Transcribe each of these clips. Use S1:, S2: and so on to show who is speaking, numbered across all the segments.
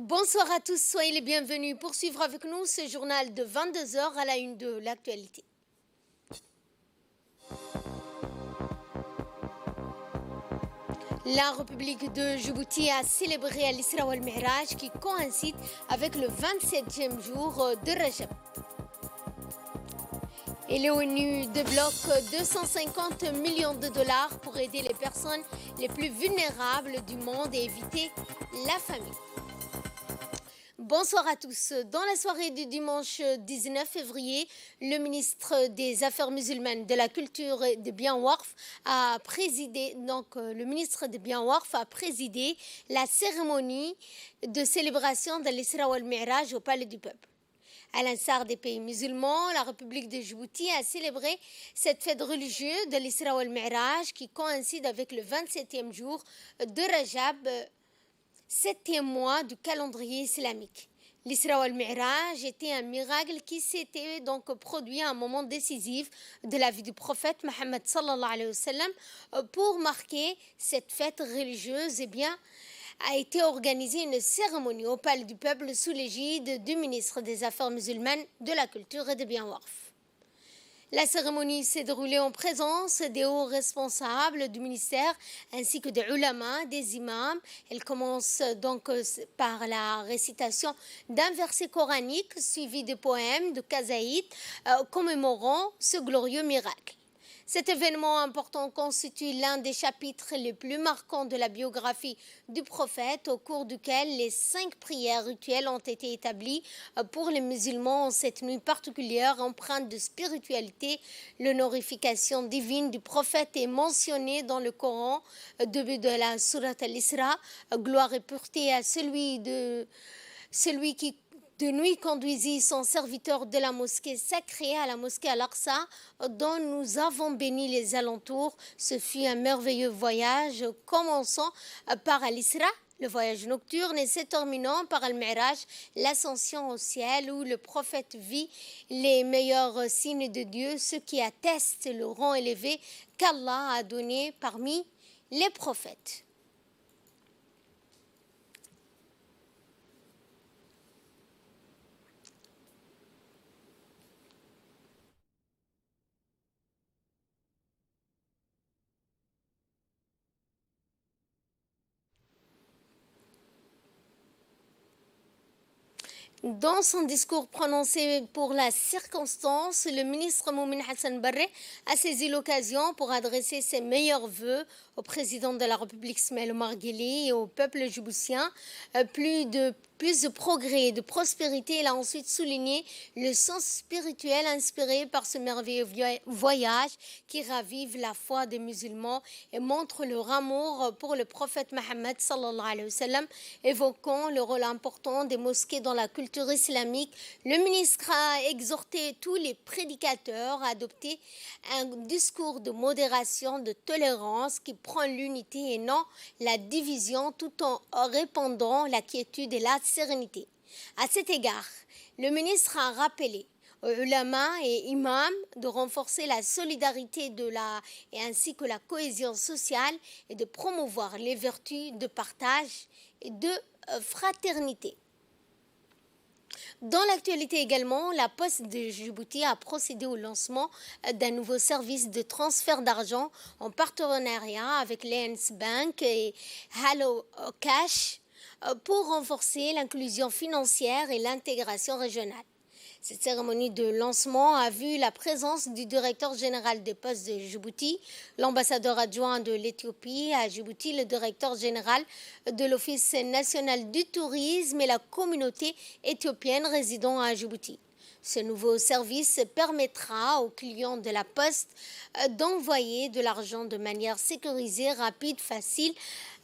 S1: Bonsoir à tous, soyez les bienvenus pour suivre avec nous ce journal de 22 heures à la une de l'actualité. La République de Djibouti a célébré Al-Isra wal-Mi'raj qui coïncide avec le 27e jour de Rajab. Et l'ONU débloque 250 millions de dollars pour aider les personnes les plus vulnérables du monde et éviter la famine. Bonsoir à tous. Dans la soirée du dimanche 19 février, le ministre des Affaires musulmanes, de la Culture et des Biens Waqf a présidé, la cérémonie de célébration de l'Isra wal-Mi'raj au Palais du Peuple. À l'instar des pays musulmans, la République de Djibouti a célébré cette fête religieuse de l'Isra wal-Mi'raj qui coïncide avec le 27e jour de Rajab, 7e mois du calendrier islamique. L'Isra wal-Mi'raj était un miracle qui s'était donc produit à un moment décisif de la vie du prophète Mohammed sallallahu alayhi wa sallam. Pour marquer cette fête religieuse, a été organisée une cérémonie au Palais du Peuple sous l'égide du ministre des Affaires musulmanes, de la Culture et des Biens Waqf. La cérémonie s'est déroulée en présence des hauts responsables du ministère ainsi que des ulama, des imams. Elle commence donc par la récitation d'un verset coranique suivi de poèmes de qasaïd commémorant ce glorieux miracle. Cet événement important constitue l'un des chapitres les plus marquants de la biographie du prophète, au cours duquel les 5 prières rituelles ont été établies pour les musulmans en cette nuit particulière empreinte de spiritualité. L'honorification divine du prophète est mentionnée dans le Coran, début de la sourate Al-Isra, gloire et pureté à celui qui de nuit conduisit son serviteur de la mosquée sacrée à la mosquée Al-Aqsa, dont nous avons béni les alentours. Ce fut un merveilleux voyage, commençant par Al-Isra, le voyage nocturne, et se terminant par Al-Mi'raj, l'ascension au ciel, où le prophète vit les meilleurs signes de Dieu, ce qui atteste le rang élevé qu'Allah a donné parmi les prophètes. Dans son discours prononcé pour la circonstance, le ministre Moumin Hassan Barre a saisi l'occasion pour adresser ses meilleurs vœux au président de la République Ismaël Omar Guelleh et au peuple djiboutien. Plus de progrès et de prospérité. Il a ensuite souligné le sens spirituel inspiré par ce merveilleux voyage qui ravive la foi des musulmans et montre leur amour pour le prophète Mohammed sallallahu alayhi wa sallam, évoquant le rôle important des mosquées dans la culture islamique. Le ministre a exhorté tous les prédicateurs à adopter un discours de modération, de tolérance qui prend l'unité et non la division, tout en répandant la quiétude et la sérénité. À cet égard, le ministre a rappelé aux ulama et imams de renforcer la solidarité et ainsi que la cohésion sociale et de promouvoir les vertus de partage et de fraternité. Dans l'actualité également, la Poste de Djibouti a procédé au lancement d'un nouveau service de transfert d'argent en partenariat avec l'ENS Bank et Hello Cash pour renforcer l'inclusion financière et l'intégration régionale. Cette cérémonie de lancement a vu la présence du directeur général des postes de Djibouti, l'ambassadeur adjoint de l'Éthiopie à Djibouti, le directeur général de l'Office national du tourisme et la communauté éthiopienne résidant à Djibouti. Ce nouveau service permettra aux clients de la Poste d'envoyer de l'argent de manière sécurisée, rapide, facile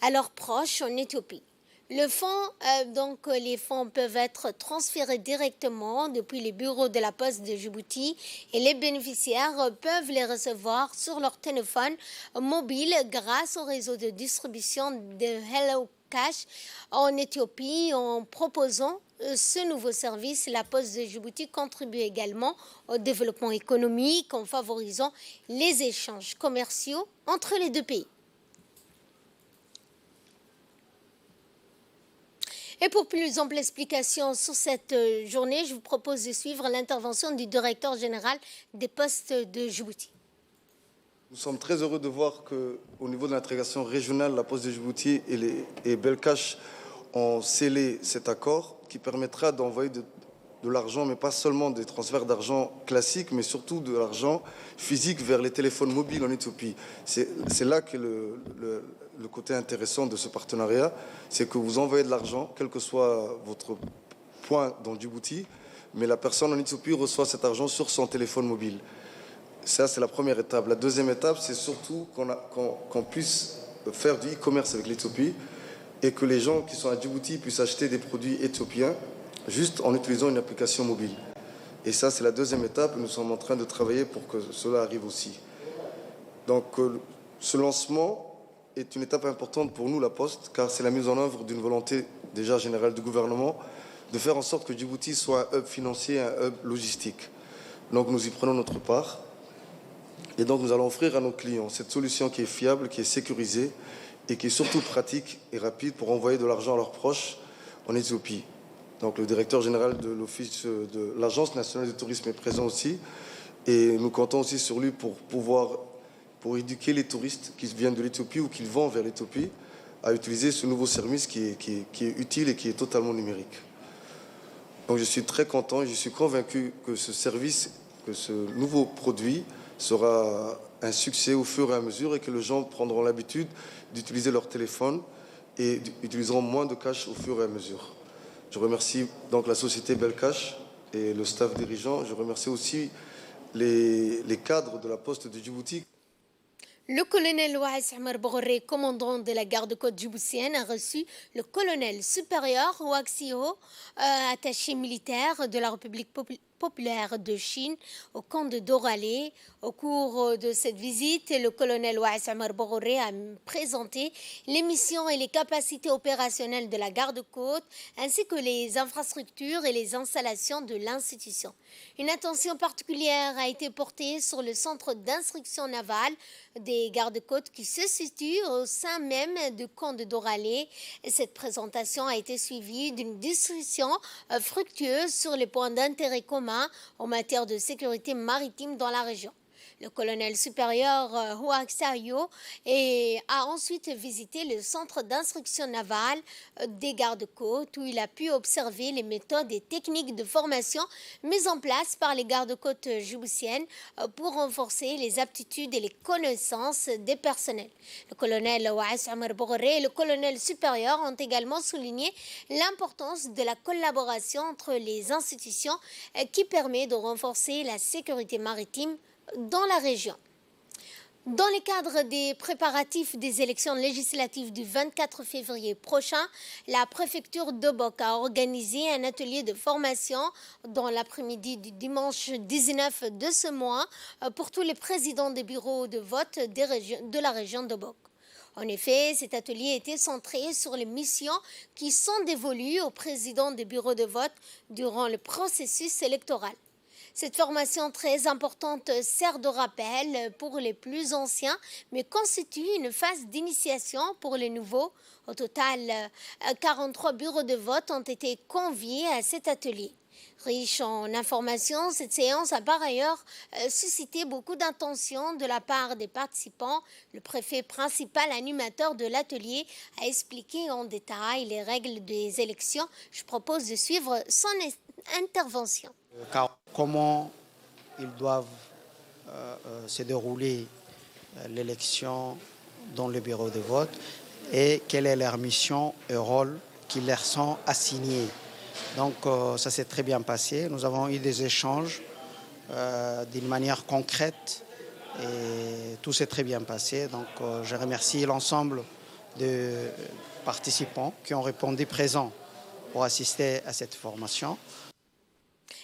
S1: à leurs proches en Éthiopie. Les fonds peuvent être transférés directement depuis les bureaux de la Poste de Djibouti et les bénéficiaires peuvent les recevoir sur leur téléphone mobile grâce au réseau de distribution de Hello Cash en Éthiopie. En proposant ce nouveau service, la Poste de Djibouti contribue également au développement économique en favorisant les échanges commerciaux entre les deux pays. Et pour plus ample explication sur cette journée, je vous propose de suivre l'intervention du directeur général des postes de Djibouti.
S2: Nous sommes très heureux de voir qu'au niveau de l'intégration régionale, la Poste de Djibouti et Belcash ont scellé cet accord qui permettra d'envoyer de l'argent, mais pas seulement des transferts d'argent classiques, mais surtout de l'argent physique vers les téléphones mobiles en Éthiopie. C'est là que le côté intéressant de ce partenariat, c'est que vous envoyez de l'argent, quel que soit votre point dans Djibouti, mais la personne en Éthiopie reçoit cet argent sur son téléphone mobile. Ça, c'est la première étape. La deuxième étape, c'est surtout qu'on puisse faire du e-commerce avec l'Éthiopie et que les gens qui sont à Djibouti puissent acheter des produits éthiopiens juste en utilisant une application mobile. Et ça, c'est la deuxième étape. Nous sommes en train de travailler pour que cela arrive aussi. Donc, ce lancement est une étape importante pour nous, la Poste, car c'est la mise en œuvre d'une volonté déjà générale du gouvernement de faire en sorte que Djibouti soit un hub financier, un hub logistique. Donc, nous y prenons notre part. Et donc, nous allons offrir à nos clients cette solution qui est fiable, qui est sécurisée et qui est surtout pratique et rapide pour envoyer de l'argent à leurs proches en Éthiopie. Donc le directeur général de l'Office de l'Agence nationale du tourisme est présent aussi. Et nous comptons aussi sur lui pour éduquer les touristes qui viennent de l'Éthiopie ou qui vont vers l'Éthiopie à utiliser ce nouveau service qui est utile et qui est totalement numérique. Donc je suis très content et je suis convaincu que ce service, que ce nouveau produit sera un succès au fur et à mesure et que les gens prendront l'habitude d'utiliser leur téléphone et utiliseront moins de cash au fur et à mesure. Je remercie donc la société Belcash et le staff dirigeant. Je remercie aussi les cadres de la Poste de Djibouti.
S1: Le colonel Waïs Amar Boghoré, commandant de la garde-côte djiboutienne, a reçu le colonel supérieur Ouaxio, attaché militaire de la République populaire de Chine au camp de Doralé. Au cours de cette visite, le colonel Waïs Amar Boghoré a présenté les missions et les capacités opérationnelles de la garde-côte, ainsi que les infrastructures et les installations de l'institution. Une attention particulière a été portée sur le centre d'instruction navale des gardes-côtes qui se situe au sein même du camp de Doralé. Cette présentation a été suivie d'une discussion fructueuse sur les points d'intérêt commun en matière de sécurité maritime dans la région. Le colonel supérieur Ouaxio a ensuite visité le centre d'instruction navale des gardes-côtes où il a pu observer les méthodes et techniques de formation mises en place par les gardes-côtes djiboutiennes pour renforcer les aptitudes et les connaissances des personnels. Le colonel Waïs Amar Boghoré et le colonel supérieur ont également souligné l'importance de la collaboration entre les institutions qui permet de renforcer la sécurité maritime dans la région. Dans le cadre des préparatifs des élections législatives du 24 février prochain, la préfecture d'Obok a organisé un atelier de formation dans l'après-midi du dimanche 19 de ce mois pour tous les présidents des bureaux de vote de la région d'Obok. En effet, cet atelier était centré sur les missions qui sont dévolues aux présidents des bureaux de vote durant le processus électoral. Cette formation très importante sert de rappel pour les plus anciens, mais constitue une phase d'initiation pour les nouveaux. Au total, 43 bureaux de vote ont été conviés à cet atelier. Riche en informations, cette séance a par ailleurs suscité beaucoup d'attention de la part des participants. Le préfet principal animateur de l'atelier a expliqué en détail les règles des élections. Je propose de suivre son intervention.
S3: Comment ils doivent se dérouler l'élection dans le bureau de vote et quelle est leur mission et rôle qui leur sont assignés. Donc ça s'est très bien passé. Nous avons eu des échanges d'une manière concrète et tout s'est très bien passé. Donc je remercie l'ensemble des participants qui ont répondu présents pour assister à cette formation.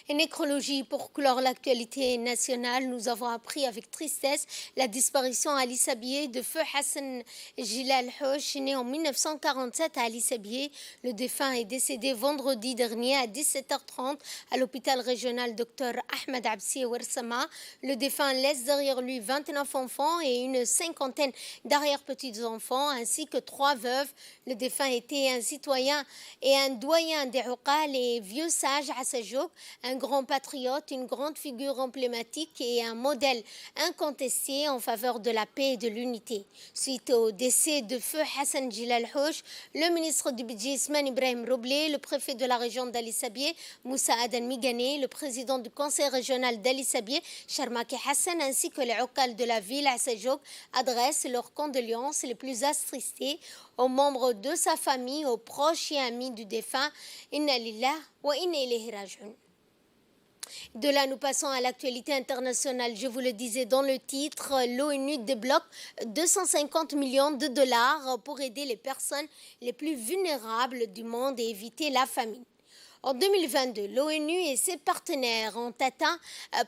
S1: Et nécrologie, pour clore l'actualité nationale, nous avons appris avec tristesse la disparition à Ali Sabieh de feu Hassan Jilal Hosh, né en 1947 à Ali Sabieh. Le défunt est décédé vendredi dernier à 17h30 à l'hôpital régional Dr Ahmed Absi Ouersama. Le défunt laisse derrière lui 29 enfants et une cinquantaine d'arrière-petits-enfants, ainsi que 3 veuves. Le défunt était un citoyen et un doyen des Uqal et vieux sages à Sajouk, un grand patriote, une grande figure emblématique et un modèle incontesté en faveur de la paix et de l'unité. Suite au décès de feu Hassan Jilal Hosh, le ministre du Budget Ismaël Ibrahim Roblé, le préfet de la région d'Ali Sabieh, Moussa Adan Migane, le président du conseil régional d'Ali Sabieh, Charmaki Hassan, ainsi que les Uqal de la ville à Sajouk adressent leurs condoléances les plus attristées aux membres de sa famille, aux proches et amis du défunt. Inna lillah wa inna ilayhi raji'un. De là, nous passons à l'actualité internationale. Je vous le disais dans le titre, l'ONU débloque 250 millions de dollars pour aider les personnes les plus vulnérables du monde et éviter la famine. En 2022, l'ONU et ses partenaires ont atteint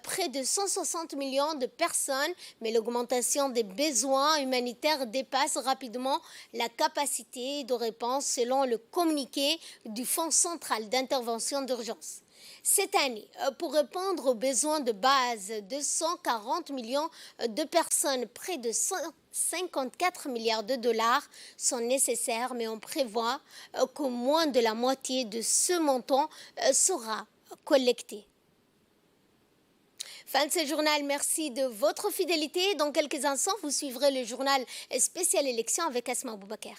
S1: près de 160 millions de personnes, mais l'augmentation des besoins humanitaires dépasse rapidement la capacité de réponse selon le communiqué du Fonds central d'intervention d'urgence. Cette année, pour répondre aux besoins de base de 140 millions de personnes, près de 154 milliards de dollars sont nécessaires, mais on prévoit que moins de la moitié de ce montant sera collecté. Fin de ce journal, merci de votre fidélité. Dans quelques instants, vous suivrez le journal spécial élection avec Asma Boubacar.